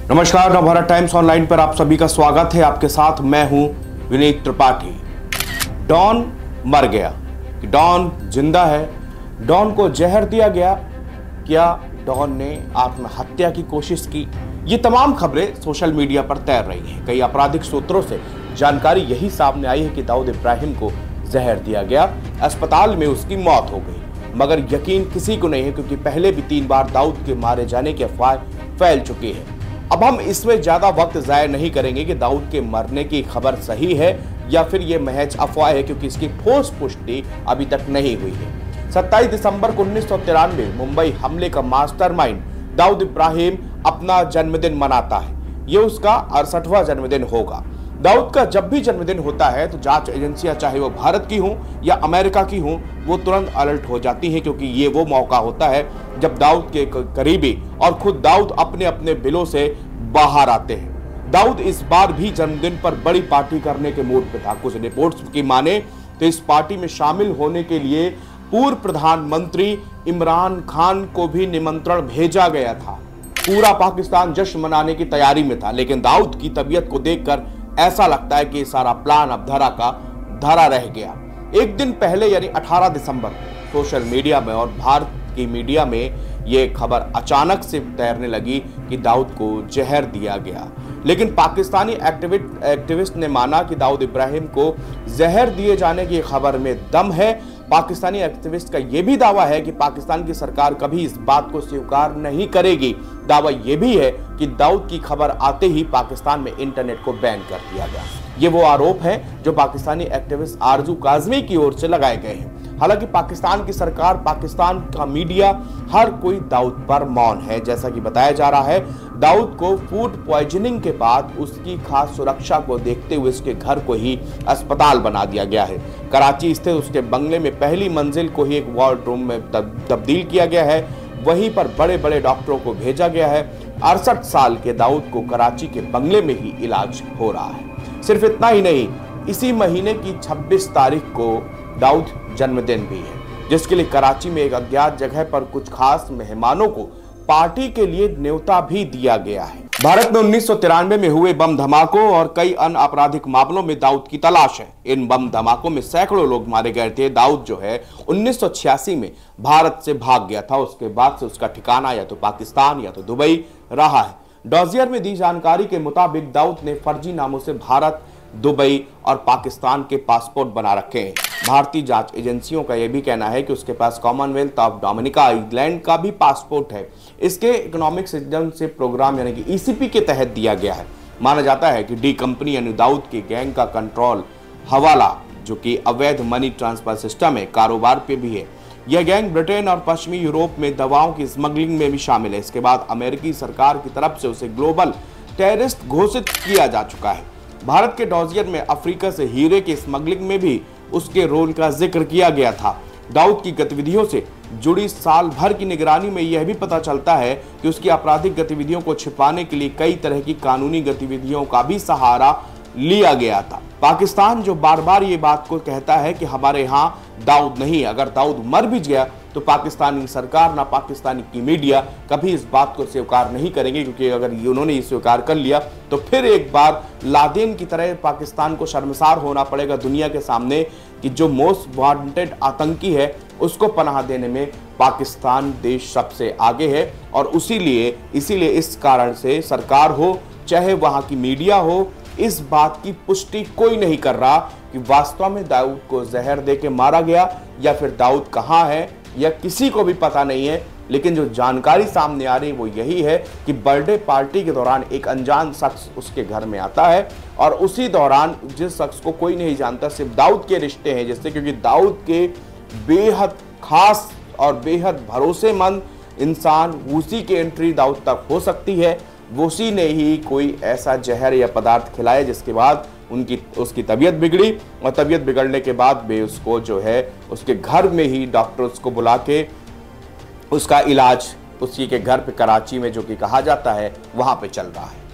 नमस्कार, Navbharat times online पर आप सभी का स्वागत है। आपके साथ मैं हूं विनीत त्रिपाठी। डॉन मर गया कि डॉन जिंदा है? डॉन को जहर दिया गया? क्या डॉन ने आत्महत्या की कोशिश की? ये तमाम खबरें सोशल मीडिया पर तैर रही हैं। कई आपराधिक सूत्रों से जानकारी यही सामने आई है कि दाऊद इब्राहिम को जहर दिया गया, अस्पताल में उसकी मौत हो गई। मगर यकीन किसी को नहीं है, क्योंकि पहले भी 3 बार दाऊद के मारे जाने की अफवाह फैल चुकी है। अब हम इसमें ज्यादा वक्त जाया नहीं करेंगे कि दाऊद के मरने की खबर सही है या फिर ये महज अफवाह है, क्योंकि इसकी ठोस पुष्टि अभी तक नहीं हुई है। 27 दिसंबर को 1993 मुंबई हमले का मास्टरमाइंड दाऊद इब्राहिम अपना जन्मदिन मनाता है। ये उसका 68वां जन्मदिन होगा। दाऊद का जब भी जन्मदिन होता है तो जांच एजेंसियां, चाहे वो भारत की हों या अमेरिका की हों, वो तुरंत अलर्ट हो जाती हैं, क्योंकि ये वो मौका होता है जब दाऊद के करीबी और खुद दाऊद अपने अपने बिलों से बाहर आते हैं। दाऊद इस बार भी जन्मदिन पर बड़ी पार्टी करने के मूड पे था। कुछ रिपोर्ट्स की माने तो इस पार्टी में शामिल होने के लिए पूर्व प्रधानमंत्री इमरान खान को भी निमंत्रण भेजा गया था। पूरा पाकिस्तान जश्न मनाने की तैयारी में था, लेकिन दाऊद की तबीयत को देखकर ऐसा लगता है कि सारा प्लान अब धरा का धरा रह गया। एक दिन पहले यानी 18 दिसंबर सोशल मीडिया में और भारत की मीडिया में यह खबर अचानक से तैरने लगी कि दाऊद को जहर दिया गया। लेकिन पाकिस्तानी एक्टिविस्ट ने माना कि दाऊद इब्राहिम को जहर दिए जाने की खबर में दम है। पाकिस्तानी एक्टिविस्ट का यह भी दावा है कि पाकिस्तान की सरकार कभी इस बात को स्वीकार नहीं करेगी। दावा यह भी है कि दाऊद की खबर आते ही पाकिस्तान में इंटरनेट को बैन कर दिया गया। ये वो आरोप है जो पाकिस्तानी एक्टिविस्ट आरजू काजमी की ओर से लगाए गए हैं। हालांकि पाकिस्तान की सरकार, पाकिस्तान का मीडिया, हर कोई दाऊद पर मौन है। जैसा कि बताया जा रहा है, दाऊद को फूड पॉइजनिंग के बाद उसकी खास सुरक्षा को देखते हुए उसके घर को ही अस्पताल बना दिया गया है। कराची स्थित उसके बंगले में पहली मंजिल को ही एक वार्डरूम में तब्दील किया गया है। वहीं पर बड़े बड़े डॉक्टरों को भेजा गया है। 68 साल के दाऊद को कराची के बंगले में ही इलाज हो रहा है। सिर्फ इतना ही नहीं, इसी महीने की 26 तारीख को दाऊद जन्मदिन भी है, जिसके लिए कराची में एक अज्ञात जगह पर कुछ खास मेहमानों को पार्टी के लिए न्योता भी दिया गया है। भारत में 1993 में हुए बम धमाकों और कई अन्य आपराधिक मामलों में दाऊद की तलाश है। इन बम धमाकों में सैकड़ों लोग मारे गए थे। दाऊद जो है 1986 में भारत से भाग गया था। उसके बाद से उसका ठिकाना या तो पाकिस्तान या तो दुबई रहा है। डॉजियर में दी जानकारी के मुताबिक दाऊद ने फर्जी नामों से भारत, दुबई और पाकिस्तान के पासपोर्ट बना रखे हैं। भारतीय जांच एजेंसियों का यह भी कहना है कि उसके पास कॉमनवेल्थ ऑफ डोमिनिका आइलैंड का भी पासपोर्ट है। इसके इकोनॉमिक सिटीजनशिप प्रोग्राम यानी कि ईसीपी के तहत दिया गया है। माना जाता है कि डी कंपनी यानी दाऊद के गैंग का कंट्रोल हवाला, जो कि अवैध मनी ट्रांसफर सिस्टम है, कारोबार पे भी है। यह गैंग ब्रिटेन और पश्चिमी यूरोप में दवाओं की स्मगलिंग में भी शामिल है। इसके बाद अमेरिकी सरकार की तरफ से उसे ग्लोबल टेररिस्ट घोषित किया जा चुका है। भारत के डॉजियर में अफ्रीका से हीरे की स्मगलिंग में भी उसके रोल का जिक्र किया गया था। दाऊद की गतिविधियों से जुड़ी साल भर की निगरानी में यह भी पता चलता है कि उसकी आपराधिक गतिविधियों को छिपाने के लिए कई तरह की कानूनी गतिविधियों का भी सहारा लिया गया था। पाकिस्तान जो बार बार ये बात को कहता है कि हमारे यहाँ दाऊद नहीं, अगर दाऊद मर भी गया तो पाकिस्तानी सरकार ना पाकिस्तानी की मीडिया कभी इस बात को स्वीकार नहीं करेंगे, क्योंकि अगर उन्होंने ये स्वीकार कर लिया तो फिर एक बार लादेन की तरह पाकिस्तान को शर्मसार होना पड़ेगा दुनिया के सामने कि जो मोस्ट वांटेड आतंकी है उसको पनाह देने में पाकिस्तान देश सबसे आगे है। और इसीलिए इस कारण से सरकार हो चाहे वहां की मीडिया हो, इस बात की पुष्टि कोई नहीं कर रहा कि वास्तव में दाऊद को जहर देके मारा गया या फिर दाऊद कहां है या किसी को भी पता नहीं है। लेकिन जो जानकारी सामने आ रही वो यही है कि बर्थडे पार्टी के दौरान एक अनजान शख्स उसके घर में आता है और उसी दौरान जिस शख्स को कोई नहीं जानता, सिर्फ दाऊद के रिश्ते हैं जिससे, क्योंकि दाऊद के बेहद खास और बेहद भरोसेमंद इंसान, उसी की एंट्री दाऊद तक हो सकती है। उसी ने ही कोई ऐसा जहर या पदार्थ खिलाया जिसके बाद उसकी तबीयत बिगड़ी और तबीयत बिगड़ने के बाद वे उसको जो है उसके घर में ही डॉक्टर्स को बुला के उसका इलाज उसी के घर पे कराची में, जो कि कहा जाता है, वहां पे चल रहा है।